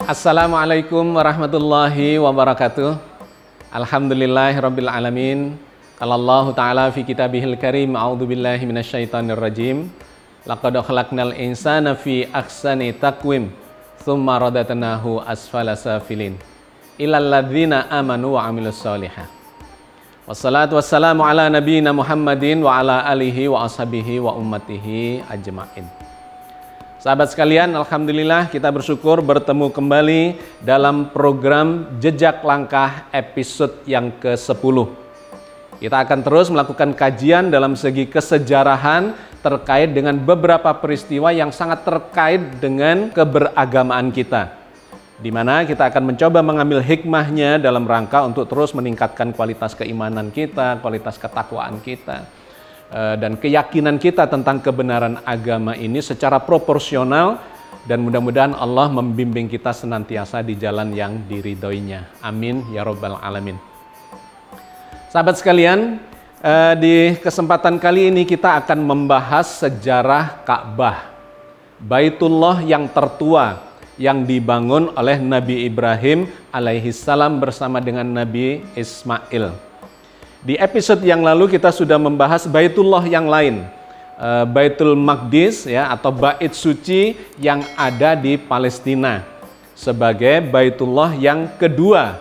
Assalamualaikum warahmatullahi wabarakatuh. Alhamdulillahirabbil alamin. Qala Allah Ta'ala fi kitabihil karim, a'udzubillahi minasyaitonir rajim. Laqad khalaqnal insana fi ahsani taqwim, tsumma radadnahu asfala safilin. Illal ladzina amanu wa 'amilus sholihat. Wassalatu wassalamu ala nabiyyina Muhammadin wa ala alihi wa ashabihi wa ummatihi ajmain. Sahabat sekalian, alhamdulillah kita bersyukur bertemu kembali dalam program Jejak Langkah episode yang ke-10. Kita akan terus melakukan kajian dalam segi kesejarahan terkait dengan beberapa peristiwa yang sangat terkait dengan keberagamaan kita, di mana kita akan mencoba mengambil hikmahnya dalam rangka untuk terus meningkatkan kualitas keimanan kita, kualitas ketakwaan kita, dan keyakinan kita tentang kebenaran agama ini secara proporsional, dan mudah-mudahan Allah membimbing kita senantiasa di jalan yang diridhoinya. Amin ya rabbal alamin. Sahabat sekalian, di kesempatan kali ini kita akan membahas sejarah Ka'bah, Baitullah yang tertua yang dibangun oleh Nabi Ibrahim alaihissalam bersama dengan Nabi Ismail. Di episode yang lalu kita sudah membahas Baitullah yang lain, Baitul Maqdis ya, atau Bait Suci yang ada di Palestina sebagai Baitullah yang kedua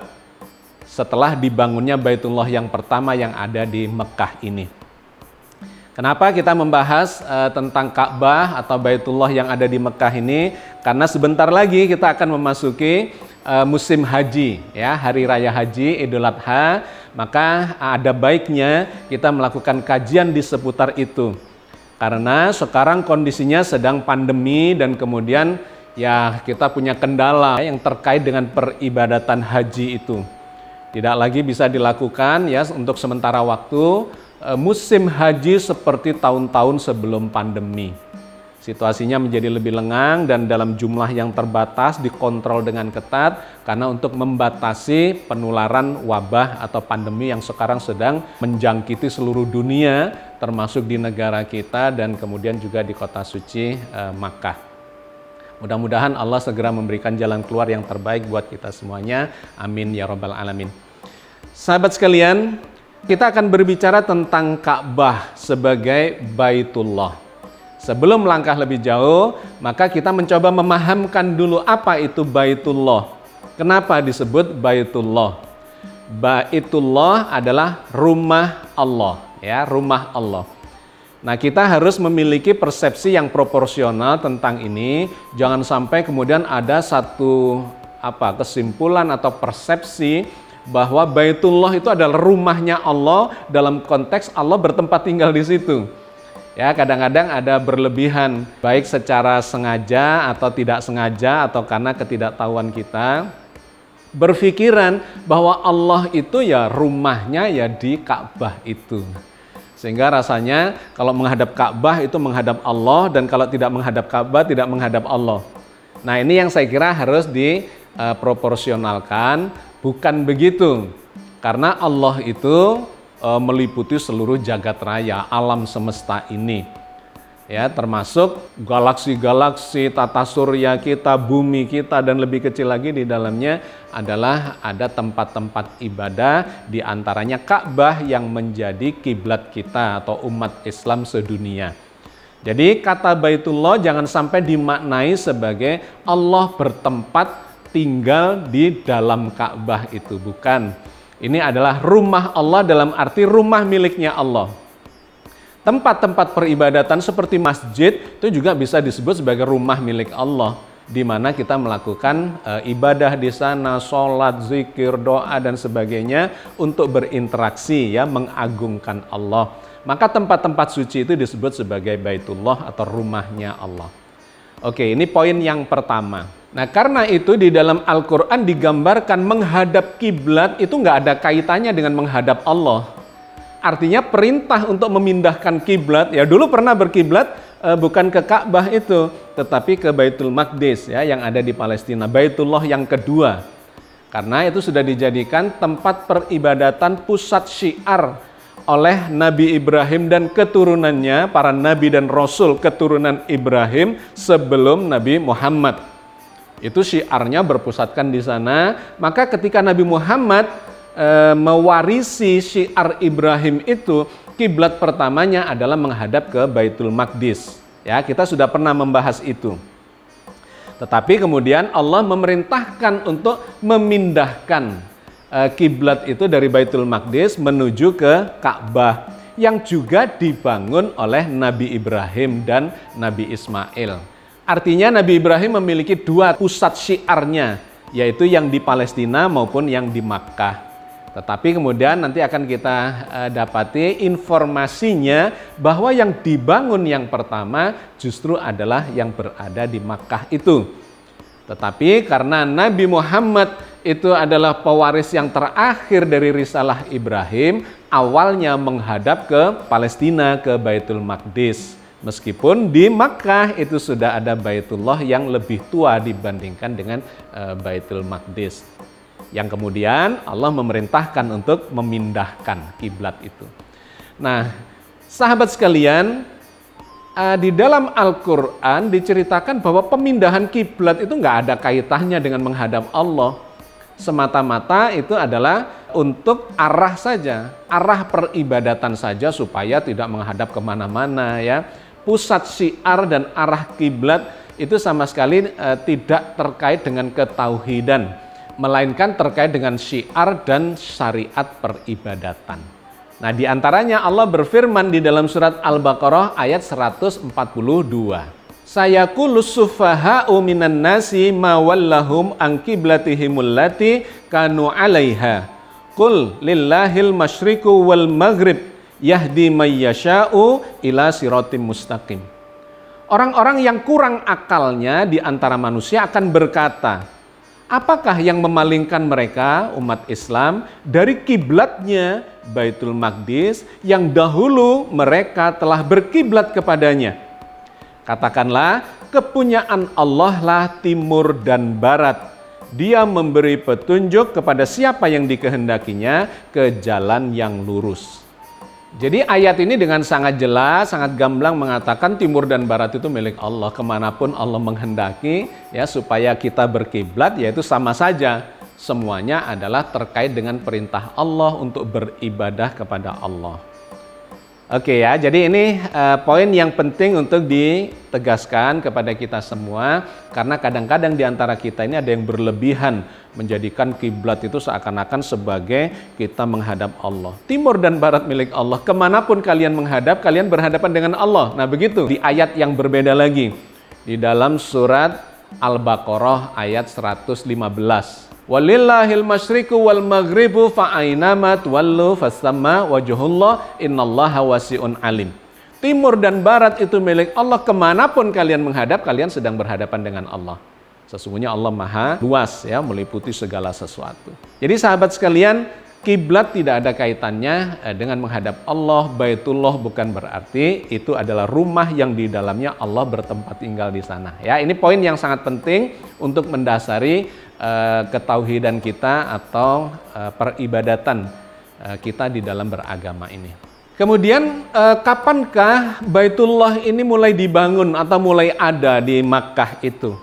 setelah dibangunnya Baitullah yang pertama yang ada di Mekah ini. Kenapa kita membahas tentang Ka'bah atau Baitullah yang ada di Mekah ini? Karena sebentar lagi kita akan memasuki musim haji, ya, hari raya haji Idul Adha. Maka ada baiknya kita melakukan kajian di seputar itu. Karena sekarang kondisinya sedang pandemi dan kemudian ya kita punya kendala yang terkait dengan peribadatan haji itu. Tidak lagi bisa dilakukan ya untuk sementara waktu musim haji seperti tahun-tahun sebelum pandemi. Situasinya menjadi lebih lengang dan dalam jumlah yang terbatas, dikontrol dengan ketat karena untuk membatasi penularan wabah atau pandemi yang sekarang sedang menjangkiti seluruh dunia, termasuk di negara kita dan kemudian juga di kota suci Makkah. Mudah-mudahan Allah segera memberikan jalan keluar yang terbaik buat kita semuanya. Amin ya rabbal alamin. Sahabat sekalian, kita akan berbicara tentang Ka'bah sebagai Baitullah. Sebelum melangkah lebih jauh, maka kita mencoba memahamkan dulu apa itu Baitullah. Kenapa disebut Baitullah? Baitullah adalah rumah Allah, ya, rumah Allah. Nah, kita harus memiliki persepsi yang proporsional tentang ini. Jangan sampai kemudian ada satu kesimpulan atau persepsi bahwa Baitullah itu adalah rumahnya Allah dalam konteks Allah bertempat tinggal di situ. Ya, kadang-kadang ada berlebihan, baik secara sengaja atau tidak sengaja atau karena ketidaktahuan kita, berpikiran bahwa Allah itu ya rumahnya ya di Ka'bah itu. Sehingga rasanya kalau menghadap Ka'bah itu menghadap Allah, dan kalau tidak menghadap Ka'bah tidak menghadap Allah. Nah, ini yang saya kira harus diproporsionalkan, bukan begitu. Karena Allah itu meliputi seluruh jagat raya, alam semesta ini. Ya, termasuk galaksi-galaksi, tata surya kita, bumi kita, dan lebih kecil lagi di dalamnya adalah ada tempat-tempat ibadah, di antaranya Ka'bah yang menjadi kiblat kita atau umat Islam sedunia. Jadi kata Baitullah jangan sampai dimaknai sebagai Allah bertempat tinggal di dalam Ka'bah itu, bukan. Ini adalah rumah Allah dalam arti rumah miliknya Allah. Tempat-tempat peribadatan seperti masjid itu juga bisa disebut sebagai rumah milik Allah, di mana kita melakukan ibadah di sana, sholat, zikir, doa dan sebagainya untuk berinteraksi ya, mengagungkan Allah. Maka tempat-tempat suci itu disebut sebagai Baitullah atau rumahnya Allah. Oke, ini poin yang pertama. Nah, karena itu di dalam Al-Quran digambarkan menghadap kiblat itu nggak ada kaitannya dengan menghadap Allah. Artinya perintah untuk memindahkan kiblat, ya dulu pernah berkiblat bukan ke Ka'bah itu, tetapi ke Baitul Maqdis ya, yang ada di Palestina, Baitullah yang kedua. Karena itu sudah dijadikan tempat peribadatan pusat syiar oleh Nabi Ibrahim dan keturunannya, para nabi dan rasul keturunan Ibrahim sebelum Nabi Muhammad. Itu syiarnya berpusatkan di sana. Maka ketika Nabi Muhammad mewarisi syiar Ibrahim itu, kiblat pertamanya adalah menghadap ke Baitul Maqdis. Ya, kita sudah pernah membahas itu. Tetapi kemudian Allah memerintahkan untuk memindahkan kiblat itu dari Baitul Maqdis menuju ke Ka'bah yang juga dibangun oleh Nabi Ibrahim dan Nabi Ismail. Artinya Nabi Ibrahim memiliki dua pusat syiarnya, yaitu yang di Palestina maupun yang di Makkah. Tetapi kemudian nanti akan kita dapati informasinya bahwa yang dibangun yang pertama justru adalah yang berada di Makkah itu. Tetapi karena Nabi Muhammad itu adalah pewaris yang terakhir dari risalah Ibrahim, awalnya menghadap ke Palestina, ke Baitul Maqdis. Meskipun di Makkah itu sudah ada Baitullah yang lebih tua dibandingkan dengan Baitul Maqdis. Yang kemudian Allah memerintahkan untuk memindahkan kiblat itu. Nah, sahabat sekalian, di dalam Al-Quran diceritakan bahwa pemindahan kiblat itu nggak ada kaitannya dengan menghadap Allah. Semata-mata itu adalah untuk arah saja, arah peribadatan saja supaya tidak menghadap kemana-mana ya. Pusat syiar dan arah kiblat itu sama sekali tidak terkait dengan ketauhidan, melainkan terkait dengan syiar dan syariat peribadatan. Nah, di antaranya Allah berfirman di dalam surat Al-Baqarah ayat 142. Sayaqulus sufaha'u minan nasi ma wallahum an qiblatihimul lati kanu 'alaiha. Qul lillahil masyriqu wal maghrib yahdi may yasha'u ila siratim mustaqim. Orang-orang yang kurang akalnya di antara manusia akan berkata, apakah yang memalingkan mereka, umat Islam, dari kiblatnya Baitul Maqdis yang dahulu mereka telah berkiblat kepadanya? Katakanlah, kepunyaan Allah lah timur dan barat. Dia memberi petunjuk kepada siapa yang dikehendakinya ke jalan yang lurus. Jadi ayat ini dengan sangat jelas, sangat gamblang mengatakan timur dan barat itu milik Allah. Kemanapun Allah menghendaki ya supaya kita berkiblat, yaitu sama saja. Semuanya adalah terkait dengan perintah Allah untuk beribadah kepada Allah. Oke ya, jadi ini poin yang penting untuk ditegaskan kepada kita semua. Karena kadang-kadang di antara kita ini ada yang berlebihan menjadikan kiblat itu seakan-akan sebagai kita menghadap Allah. Timur dan barat milik Allah. Kemanapun kalian menghadap, kalian berhadapan dengan Allah. Nah begitu, di ayat yang berbeda lagi. Di dalam surat Al-Baqarah ayat 115. Walillahil masyriqu wal maghribu fa'ainama tuwallu fasamma wajhullah innallaha wasi'un alim. Timur dan barat itu milik Allah. Kemanapun kalian menghadap, kalian sedang berhadapan dengan Allah. Sesungguhnya Allah maha luas ya, meliputi segala sesuatu. Jadi sahabat sekalian, kiblat tidak ada kaitannya dengan menghadap Allah. Baitullah bukan berarti itu adalah rumah yang di dalamnya Allah bertempat tinggal di sana. Ya, ini poin yang sangat penting untuk mendasari ketauhidan kita atau peribadatan kita di dalam beragama ini. Kemudian kapankah Baitullah ini mulai dibangun atau mulai ada di Makkah itu?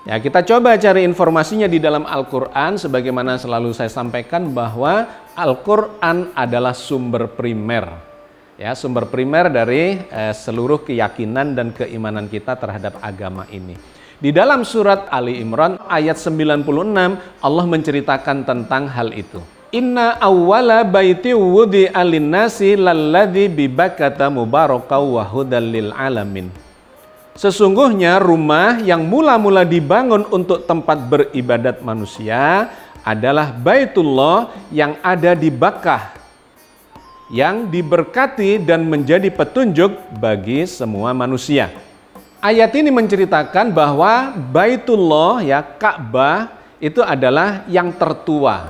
Ya, kita coba cari informasinya di dalam Al-Quran. Sebagaimana selalu saya sampaikan bahwa Al-Quran adalah sumber primer. Ya, sumber primer dari seluruh keyakinan dan keimanan kita terhadap agama ini. Di dalam surat Ali Imran ayat 96 Allah menceritakan tentang hal itu. Inna awwala baiti wudi'a lin-nasi lalladzi bi Bakkata mubarakau wa hudal lil alamin. Sesungguhnya rumah yang mula-mula dibangun untuk tempat beribadat manusia adalah Baitullah yang ada di Bakkah, yang diberkati dan menjadi petunjuk bagi semua manusia. Ayat ini menceritakan bahwa Baitullah ya Ka'bah itu adalah yang tertua.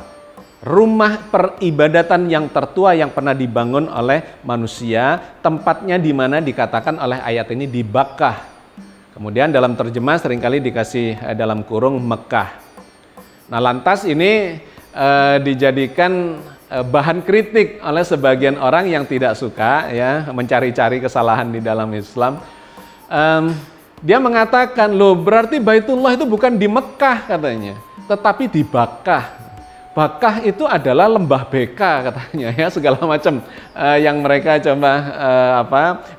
Rumah peribadatan yang tertua yang pernah dibangun oleh manusia, tempatnya di mana dikatakan oleh ayat ini di Bakkah. Kemudian dalam terjemah seringkali dikasih dalam kurung Mekah. Nah, lantas ini dijadikan bahan kritik oleh sebagian orang yang tidak suka ya mencari-cari kesalahan di dalam Islam. Dia mengatakan, loh berarti Baitullah itu bukan di Mekah katanya, tetapi di Bakkah. Bakkah itu adalah lembah beka katanya ya, segala macam yang mereka coba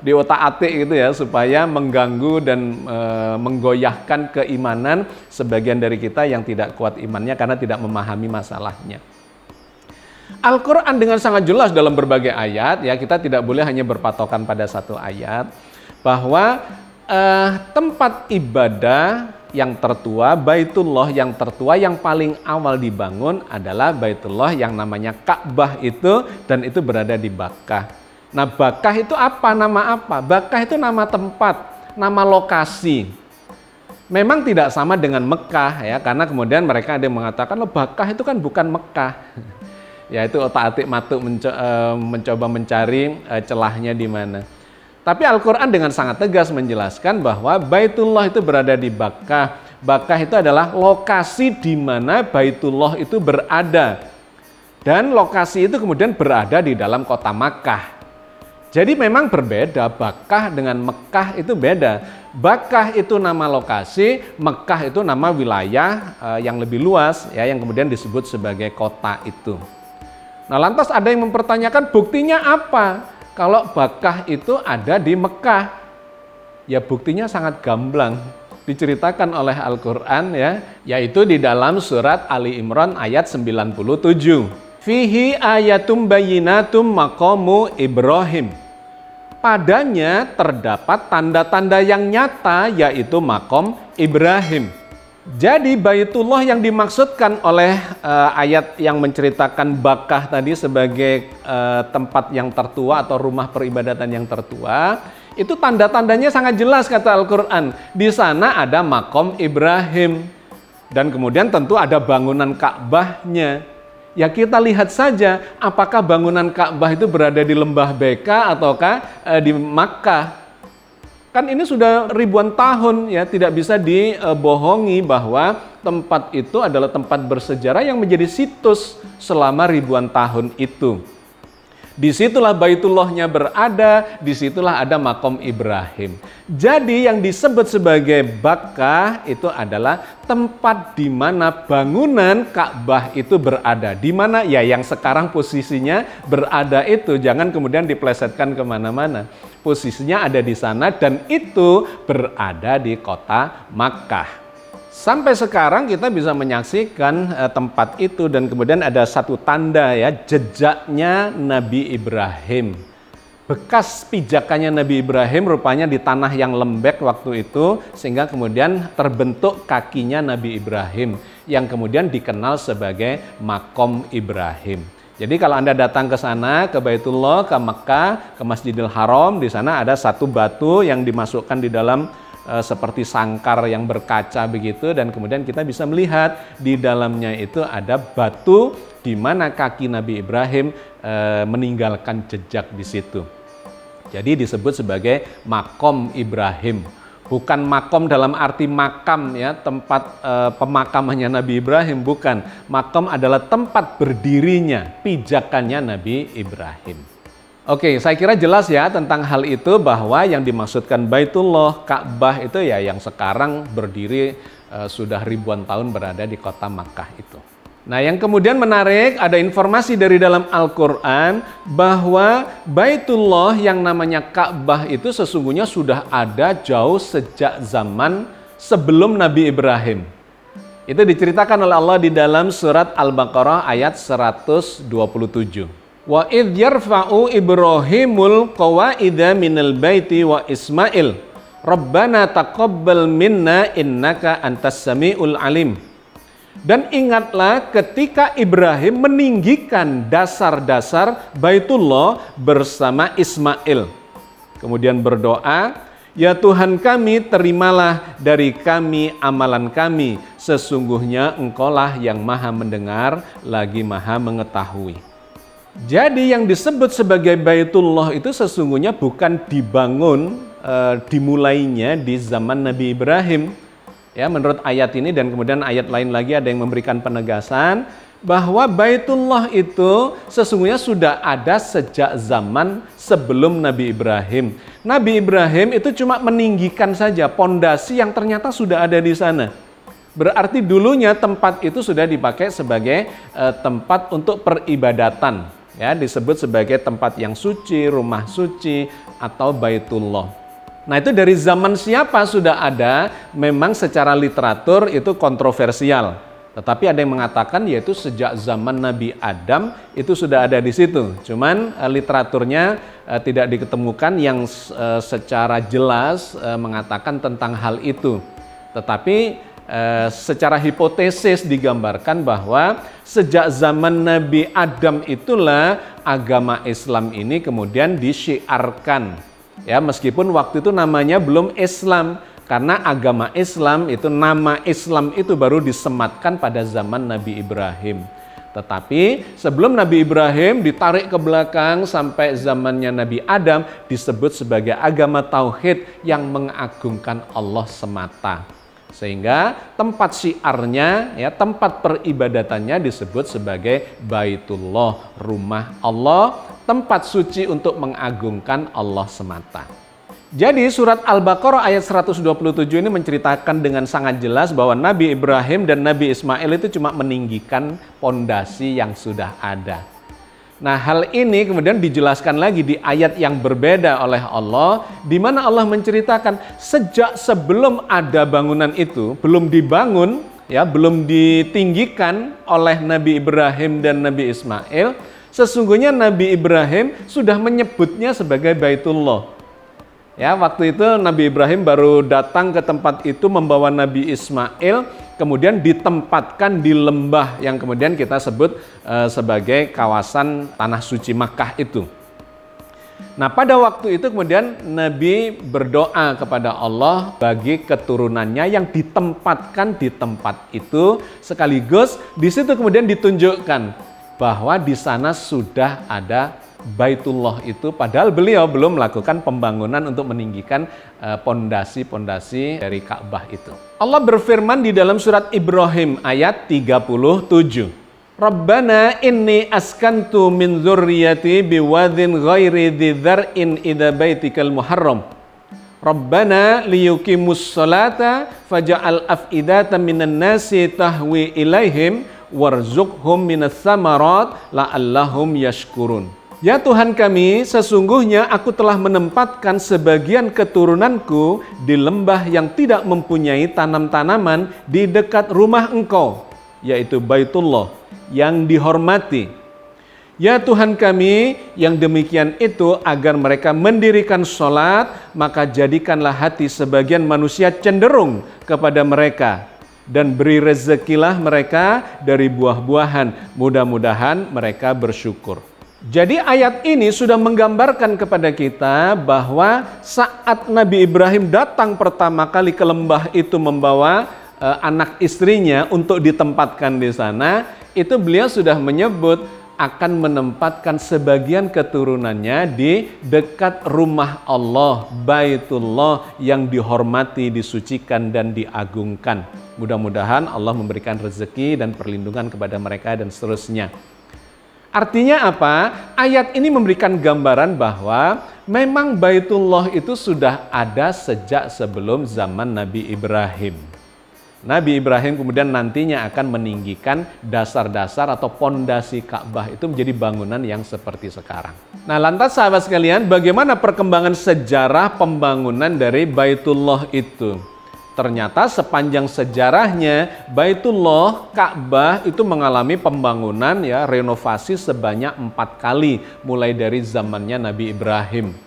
di otak-atik gitu ya, supaya mengganggu dan menggoyahkan keimanan sebagian dari kita yang tidak kuat imannya karena tidak memahami masalahnya. Al-Quran dengan sangat jelas dalam berbagai ayat ya, kita tidak boleh hanya berpatokan pada satu ayat, bahwa tempat ibadah yang tertua, Baitullah yang tertua yang paling awal dibangun adalah Baitullah yang namanya Ka'bah itu, dan itu berada di Bakkah. Nah, Bakkah itu apa? Nama apa? Bakkah itu nama tempat, nama lokasi. Memang tidak sama dengan Mekah ya, karena kemudian mereka ada yang mengatakan, loh Bakkah itu kan bukan Mekah. Ya, itu otak-atik matuk mencoba mencari celahnya di mana. Tapi Al-Quran dengan sangat tegas menjelaskan bahwa Baitullah itu berada di Bakkah. Bakkah itu adalah lokasi di mana Baitullah itu berada. Dan lokasi itu kemudian berada di dalam kota Makkah. Jadi memang berbeda, Bakkah dengan Mekah itu beda. Bakkah itu nama lokasi, Mekah itu nama wilayah yang lebih luas ya, yang kemudian disebut sebagai kota itu. Nah, lantas ada yang mempertanyakan buktinya apa? Kalau Bakkah itu ada di Mekah, ya buktinya sangat gamblang, diceritakan oleh Al-Quran ya, yaitu di dalam surat Ali Imran ayat 97. Fihi ayatum bayyinatum maqamu Ibrahim. Padanya terdapat tanda-tanda yang nyata, yaitu makom Ibrahim. Jadi Baitullah yang dimaksudkan oleh ayat yang menceritakan Bakkah tadi sebagai tempat yang tertua atau rumah peribadatan yang tertua, itu tanda-tandanya sangat jelas kata Al-Quran. Di sana ada makom Ibrahim dan kemudian tentu ada bangunan Ka'bahnya. Ya kita lihat saja apakah bangunan Ka'bah itu berada di lembah Beka ataukah di Makkah. Kan ini sudah ribuan tahun ya, tidak bisa dibohongi bahwa tempat itu adalah tempat bersejarah yang menjadi situs selama ribuan tahun itu. Disitulah Baitullahnya berada, disitulah ada makom Ibrahim. Jadi yang disebut sebagai Bakkah itu adalah tempat di mana bangunan Ka'bah itu berada. Di mana ya yang sekarang posisinya berada itu, jangan kemudian diplesetkan kemana-mana. Posisinya ada di sana dan itu berada di kota Makkah. Sampai sekarang kita bisa menyaksikan tempat itu dan kemudian ada satu tanda ya, jejaknya Nabi Ibrahim. Bekas pijakannya Nabi Ibrahim rupanya di tanah yang lembek waktu itu, sehingga kemudian terbentuk kakinya Nabi Ibrahim yang kemudian dikenal sebagai makom Ibrahim. Jadi kalau Anda datang ke sana, ke Baitullah, ke Makkah, ke Masjidil Haram, di sana ada satu batu yang dimasukkan di dalam seperti sangkar yang berkaca begitu, dan kemudian kita bisa melihat di dalamnya itu ada batu di mana kaki Nabi Ibrahim meninggalkan jejak di situ. Jadi disebut sebagai makom Ibrahim. Bukan makom dalam arti makam ya, tempat pemakamannya Nabi Ibrahim, bukan. Makom adalah tempat berdirinya, pijakannya Nabi Ibrahim. Oke, saya kira jelas ya tentang hal itu, bahwa yang dimaksudkan Baitullah, Ka'bah itu ya yang sekarang berdiri sudah ribuan tahun berada di kota Makkah itu. Nah, yang kemudian menarik, ada informasi dari dalam Al-Quran bahwa Baitullah yang namanya Ka'bah itu sesungguhnya sudah ada jauh sejak zaman sebelum Nabi Ibrahim. Itu diceritakan oleh Allah di dalam surat Al-Baqarah ayat 127. Wa idh yarfa'u Ibrahimul qawaida minal baiti wa Ismail Rabbana taqabbal minna innaka antas samiul alim. Dan ingatlah ketika Ibrahim meninggikan dasar-dasar Baitullah bersama Ismail. Kemudian berdoa, ya Tuhan kami, terimalah dari kami amalan kami, sesungguhnya Engkaulah yang maha mendengar lagi maha mengetahui. Jadi yang disebut sebagai Baitullah itu sesungguhnya bukan dibangun, dimulainya di zaman Nabi Ibrahim. Ya, menurut ayat ini dan kemudian ayat lain lagi ada yang memberikan penegasan bahwa Baitullah itu sesungguhnya sudah ada sejak zaman sebelum Nabi Ibrahim. Nabi Ibrahim itu cuma meninggikan saja pondasi yang ternyata sudah ada di sana. Berarti dulunya tempat itu sudah dipakai sebagai tempat untuk peribadatan, ya, disebut sebagai tempat yang suci, rumah suci atau Baitullah. Nah, itu dari zaman siapa sudah ada? Memang secara literatur itu kontroversial. Tetapi ada yang mengatakan yaitu sejak zaman Nabi Adam itu sudah ada di situ. Cuman literaturnya tidak diketemukan yang secara jelas mengatakan tentang hal itu. Tetapi secara hipotesis digambarkan bahwa sejak zaman Nabi Adam itulah agama Islam ini kemudian disyiarkan. Ya, meskipun waktu itu namanya belum Islam, karena agama Islam itu, nama Islam itu baru disematkan pada zaman Nabi Ibrahim. Tetapi sebelum Nabi Ibrahim ditarik ke belakang sampai zamannya Nabi Adam disebut sebagai agama tauhid yang mengagungkan Allah semata. Sehingga tempat syiarnya, ya, tempat peribadatannya disebut sebagai Baitullah, rumah Allah, tempat suci untuk mengagungkan Allah semata. Jadi surat Al-Baqarah ayat 127 ini menceritakan dengan sangat jelas bahwa Nabi Ibrahim dan Nabi Ismail itu cuma meninggikan pondasi yang sudah ada. Nah, hal ini kemudian dijelaskan lagi di ayat yang berbeda oleh Allah, di mana Allah menceritakan sejak sebelum ada bangunan itu, belum dibangun, ya, belum ditinggikan oleh Nabi Ibrahim dan Nabi Ismail, sesungguhnya Nabi Ibrahim sudah menyebutnya sebagai Baitullah. Ya, waktu itu Nabi Ibrahim baru datang ke tempat itu membawa Nabi Ismail, kemudian ditempatkan di lembah yang kemudian kita sebut sebagai kawasan Tanah Suci Makkah itu. Nah, pada waktu itu kemudian Nabi berdoa kepada Allah bagi keturunannya yang ditempatkan di tempat itu, sekaligus di situ kemudian ditunjukkan bahwa di sana sudah ada Baitullah itu, padahal beliau belum melakukan pembangunan untuk meninggikan pondasi-pondasi dari Ka'bah itu. Allah berfirman di dalam surat Ibrahim ayat 37. Rabbana inni askantu min dzurriyyati biwadin ghairi dzi dzar'in idza baitikal muharram. Rabbana liyuqimus sholata faj'al af'idatan minan nasi tahwi ilaihim warzuqhum minas samarat la'allahum yashkurun. Ya Tuhan kami, sesungguhnya aku telah menempatkan sebagian keturunanku di lembah yang tidak mempunyai tanam-tanaman di dekat rumah Engkau, yaitu Baitullah yang dihormati. Ya Tuhan kami, yang demikian itu agar mereka mendirikan sholat, maka jadikanlah hati sebagian manusia cenderung kepada mereka, dan beri rezekilah mereka dari buah-buahan, mudah-mudahan mereka bersyukur. Jadi ayat ini sudah menggambarkan kepada kita bahwa saat Nabi Ibrahim datang pertama kali ke lembah itu membawa anak istrinya untuk ditempatkan di sana, itu beliau sudah menyebut akan menempatkan sebagian keturunannya di dekat rumah Allah, Baitullah yang dihormati, disucikan dan diagungkan. Mudah-mudahan Allah memberikan rezeki dan perlindungan kepada mereka dan seterusnya. Artinya apa? Ayat ini memberikan gambaran bahwa memang Baitullah itu sudah ada sejak sebelum zaman Nabi Ibrahim. Nabi Ibrahim kemudian nantinya akan meninggikan dasar-dasar atau pondasi Ka'bah itu menjadi bangunan yang seperti sekarang. Nah, lantas sahabat sekalian, bagaimana perkembangan sejarah pembangunan dari Baitullah itu? Ternyata sepanjang sejarahnya Baitullah, Ka'bah itu mengalami pembangunan, ya, renovasi sebanyak 4 kali mulai dari zamannya Nabi Ibrahim.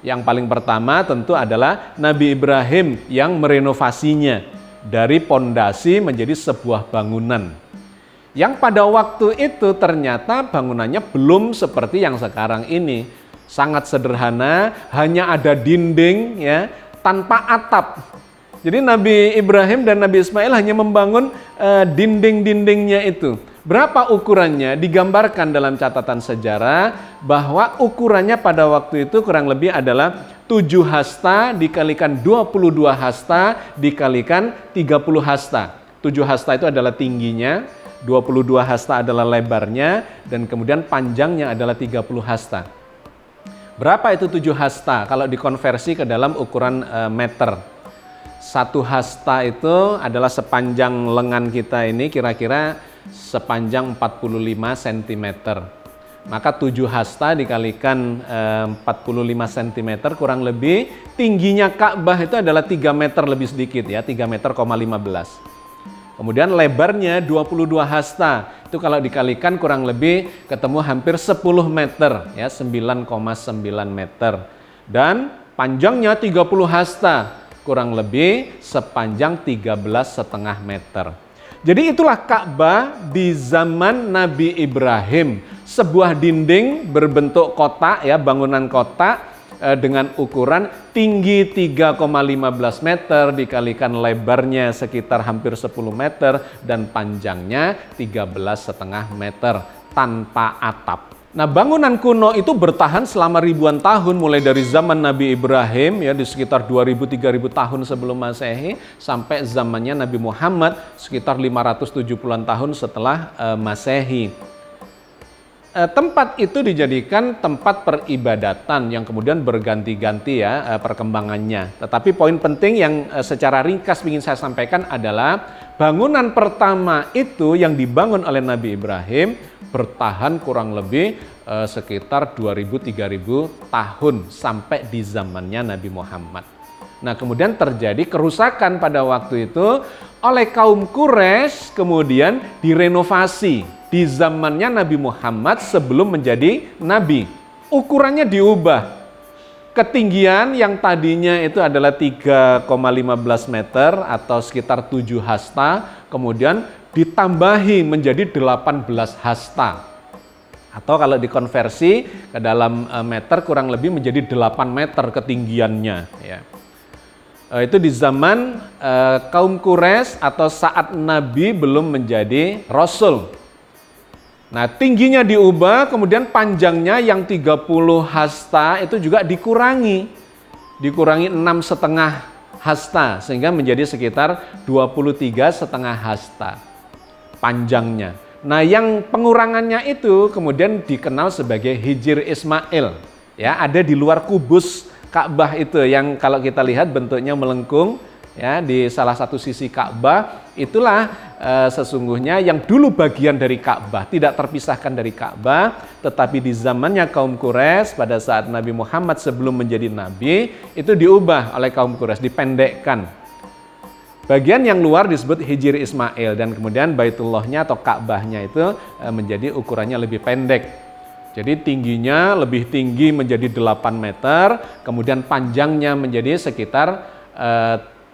Yang paling pertama tentu adalah Nabi Ibrahim yang merenovasinya dari pondasi menjadi sebuah bangunan. Yang pada waktu itu ternyata bangunannya belum seperti yang sekarang ini. Sangat sederhana, hanya ada dinding, ya, tanpa atap. Jadi Nabi Ibrahim dan Nabi Ismail hanya membangun dinding-dindingnya itu. Berapa ukurannya? Digambarkan dalam catatan sejarah bahwa ukurannya pada waktu itu kurang lebih adalah 7 hasta dikalikan 22 hasta dikalikan 30 hasta. 7 hasta itu adalah tingginya, 22 hasta adalah lebarnya, dan kemudian panjangnya adalah 30 hasta. Berapa itu 7 hasta? Kalau dikonversi ke dalam ukuran meter. 1 hasta itu adalah sepanjang lengan kita ini kira-kira sepanjang 45 cm. Maka 7 hasta dikalikan 45 cm kurang lebih, tingginya Ka'bah itu adalah 3 meter lebih sedikit ya, 3 meter, 15. Kemudian lebarnya 22 hasta, itu kalau dikalikan kurang lebih ketemu hampir 10 meter ya, 9,9 meter. Dan panjangnya 30 hasta, kurang lebih sepanjang 13,5 meter. Jadi itulah Ka'bah di zaman Nabi Ibrahim, sebuah dinding berbentuk kotak ya, bangunan kotak dengan ukuran tinggi 3,15 meter dikalikan lebarnya sekitar hampir 10 meter dan panjangnya 13,5 meter tanpa atap. Nah, bangunan kuno itu bertahan selama ribuan tahun, mulai dari zaman Nabi Ibrahim ya di sekitar 2000-3000 tahun sebelum Masehi sampai zamannya Nabi Muhammad sekitar 570-an tahun setelah Masehi. Tempat itu dijadikan tempat peribadatan yang kemudian berganti-ganti ya perkembangannya. Tetapi poin penting yang secara ringkas ingin saya sampaikan adalah bangunan pertama itu yang dibangun oleh Nabi Ibrahim bertahan kurang lebih sekitar 2000-3000 tahun sampai di zamannya Nabi Muhammad. Nah, kemudian terjadi kerusakan pada waktu itu oleh kaum Quraisy, kemudian direnovasi di zamannya Nabi Muhammad sebelum menjadi nabi. Ukurannya diubah. Ketinggian yang tadinya itu adalah 3,15 meter atau sekitar 7 hasta, kemudian ditambahi menjadi 18 hasta. Atau kalau dikonversi ke dalam meter kurang lebih menjadi 8 meter ketinggiannya ya. Itu di zaman kaum Quraisy atau saat Nabi belum menjadi Rasul. Nah, tingginya diubah, kemudian panjangnya yang 30 hasta itu juga dikurangi 6,5 hasta sehingga menjadi sekitar 23,5 hasta panjangnya. Nah, yang pengurangannya itu kemudian dikenal sebagai Hijr Ismail ya, ada di luar kubus Ka'bah itu yang kalau kita lihat bentuknya melengkung ya di salah satu sisi Ka'bah, itulah sesungguhnya yang dulu bagian dari Ka'bah, tidak terpisahkan dari Ka'bah, tetapi di zamannya kaum Quraisy pada saat Nabi Muhammad sebelum menjadi nabi itu diubah oleh kaum Quraisy, dipendekkan. Bagian yang luar disebut Hijr Ismail dan kemudian Baitullahnya atau Ka'bahnya itu menjadi ukurannya lebih pendek. Jadi tingginya lebih tinggi menjadi 8 meter, kemudian panjangnya menjadi sekitar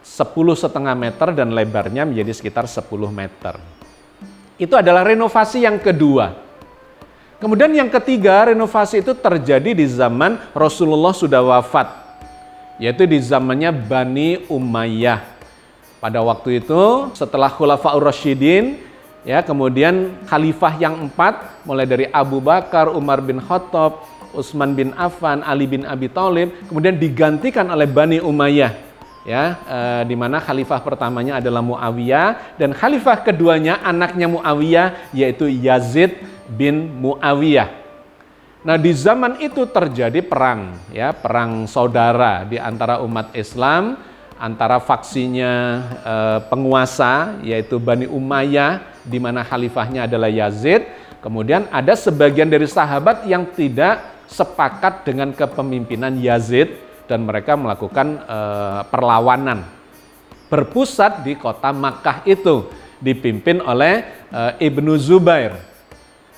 10,5 meter dan lebarnya menjadi sekitar 10 meter. Itu adalah renovasi yang kedua. Kemudian yang ketiga, renovasi itu terjadi di zaman Rasulullah sudah wafat, yaitu di zamannya Bani Umayyah. Pada waktu itu setelah Khulafaur Rasyidin, ya, kemudian khalifah yang 4 mulai dari Abu Bakar, Umar bin Khattab, Utsman bin Affan, Ali bin Abi Thalib kemudian digantikan oleh Bani Umayyah ya, di mana khalifah pertamanya adalah Muawiyah dan khalifah keduanya anaknya Muawiyah yaitu Yazid bin Muawiyah. Nah, di zaman itu terjadi perang ya, perang saudara di antara umat Islam, antara faksinya penguasa yaitu Bani Umayyah di mana khalifahnya adalah Yazid, kemudian ada sebagian dari sahabat yang tidak sepakat dengan kepemimpinan Yazid dan mereka melakukan perlawanan. Berpusat di kota Makkah itu dipimpin oleh Ibnu Zubair.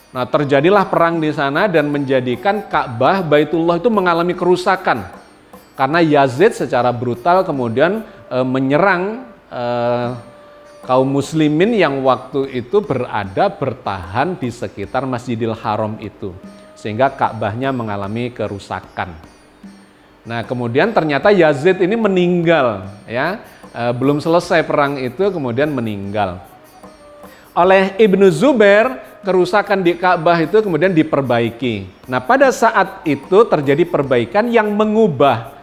Nah, terjadilah perang di sana dan menjadikan Ka'bah Baitullah itu mengalami kerusakan karena Yazid secara brutal kemudian menyerang kaum muslimin yang waktu itu bertahan di sekitar Masjidil Haram itu, sehingga Ka'bahnya mengalami kerusakan. Nah, kemudian ternyata Yazid ini meninggal ya, belum selesai perang itu kemudian meninggal. Oleh Ibnu Zubair, kerusakan di Ka'bah itu kemudian diperbaiki. Nah, pada saat itu terjadi perbaikan yang mengubah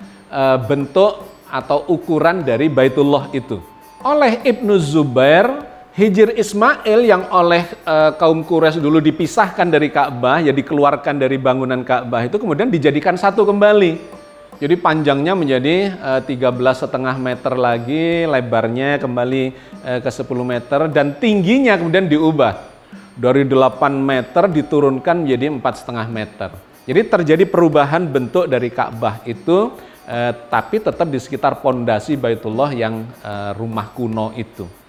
bentuk atau ukuran dari Baitullah itu. Oleh Ibnu Zubair Hijr Ismail yang oleh kaum Quraisy dulu dipisahkan dari Ka'bah, ya dikeluarkan dari bangunan Ka'bah itu kemudian dijadikan satu kembali. Jadi panjangnya menjadi 13,5 meter lagi, lebarnya kembali ke 10 meter dan tingginya kemudian diubah. Dari 8 meter diturunkan menjadi 4,5 meter. Jadi terjadi perubahan bentuk dari Ka'bah itu, tapi tetap di sekitar pondasi Baitullah yang rumah kuno itu.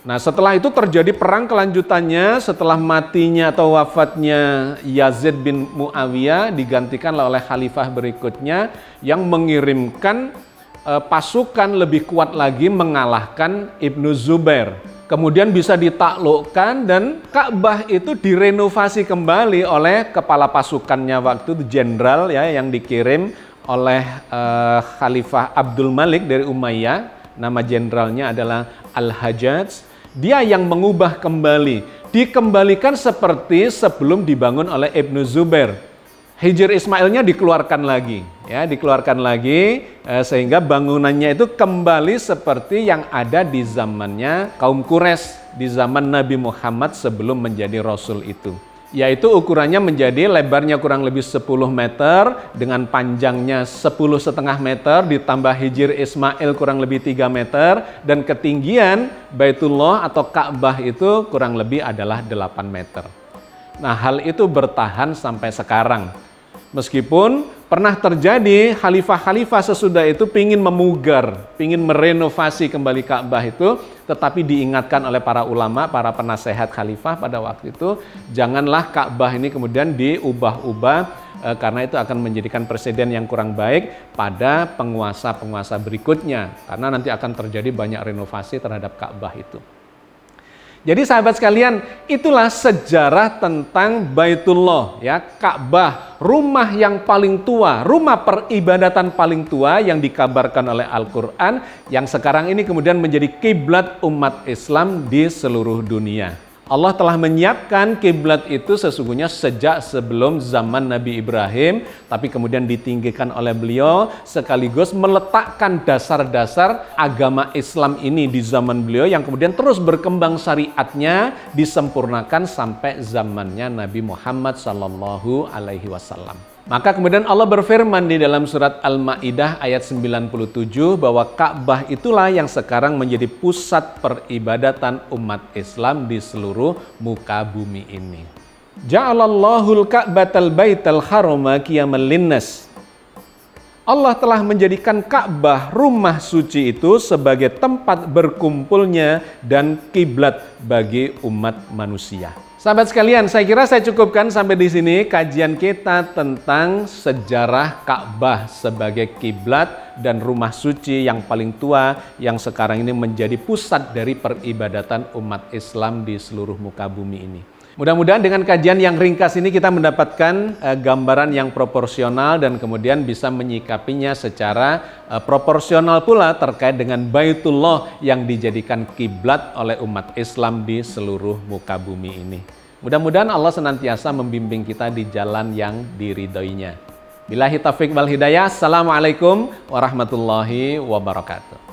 Nah, setelah itu terjadi perang kelanjutannya. Setelah matinya atau wafatnya Yazid bin Muawiyah, digantikan oleh khalifah berikutnya yang mengirimkan pasukan lebih kuat lagi mengalahkan Ibnu Zubair. Kemudian bisa ditaklukkan dan Ka'bah itu direnovasi kembali oleh kepala pasukannya waktu itu, jenderal ya, yang dikirim oleh Khalifah Abdul Malik dari Umayyah. Nama jenderalnya adalah Al-Hajjaj. Dia yang mengubah kembali, dikembalikan seperti sebelum dibangun oleh Ibnu Zubair. Hijr Ismailnya dikeluarkan lagi, ya, dikeluarkan lagi sehingga bangunannya itu kembali seperti yang ada di zamannya kaum Quraisy, di zaman Nabi Muhammad sebelum menjadi Rasul itu. Yaitu ukurannya menjadi lebarnya kurang lebih 10 meter dengan panjangnya 10,5 meter ditambah Hijr Ismail kurang lebih 3 meter dan ketinggian Baitullah atau Ka'bah itu kurang lebih adalah 8 meter. Nah, hal itu bertahan sampai sekarang. Meskipun pernah terjadi khalifah-khalifah sesudah itu pingin memugar, pingin merenovasi kembali Ka'bah itu, tetapi diingatkan oleh para ulama, para penasehat khalifah pada waktu itu, janganlah Ka'bah ini kemudian diubah-ubah karena itu akan menjadikan presiden yang kurang baik pada penguasa-penguasa berikutnya, karena nanti akan terjadi banyak renovasi terhadap Ka'bah itu. Jadi sahabat sekalian, itulah sejarah tentang Baitullah, ya, Ka'bah, rumah yang paling tua, rumah peribadatan paling tua yang dikabarkan oleh Al-Quran, yang sekarang ini kemudian menjadi kiblat umat Islam di seluruh dunia. Allah telah menyiapkan kiblat itu sesungguhnya sejak sebelum zaman Nabi Ibrahim, tapi kemudian ditinggikan oleh beliau sekaligus meletakkan dasar-dasar agama Islam ini di zaman beliau yang kemudian terus berkembang syariatnya disempurnakan sampai zamannya Nabi Muhammad SAW. Maka kemudian Allah berfirman di dalam surat Al-Maidah ayat 97 bahwa Ka'bah itulah yang sekarang menjadi pusat peribadatan umat Islam di seluruh muka bumi ini. Ja'alallahul Ka'batal Baital Harama qiyamal linnas. Allah telah menjadikan Ka'bah, rumah suci itu sebagai tempat berkumpulnya dan kiblat bagi umat manusia. Sahabat sekalian, saya kira saya cukupkan sampai di sini kajian kita tentang sejarah Ka'bah sebagai kiblat dan rumah suci yang paling tua yang sekarang ini menjadi pusat dari peribadatan umat Islam di seluruh muka bumi ini. Mudah-mudahan dengan kajian yang ringkas ini kita mendapatkan gambaran yang proporsional dan kemudian bisa menyikapinya secara proporsional pula terkait dengan Baitullah yang dijadikan kiblat oleh umat Islam di seluruh muka bumi ini. Mudah-mudahan Allah senantiasa membimbing kita di jalan yang diridhoinya. Billahi taufiq wal hidayah. Assalamualaikum warahmatullahi wabarakatuh.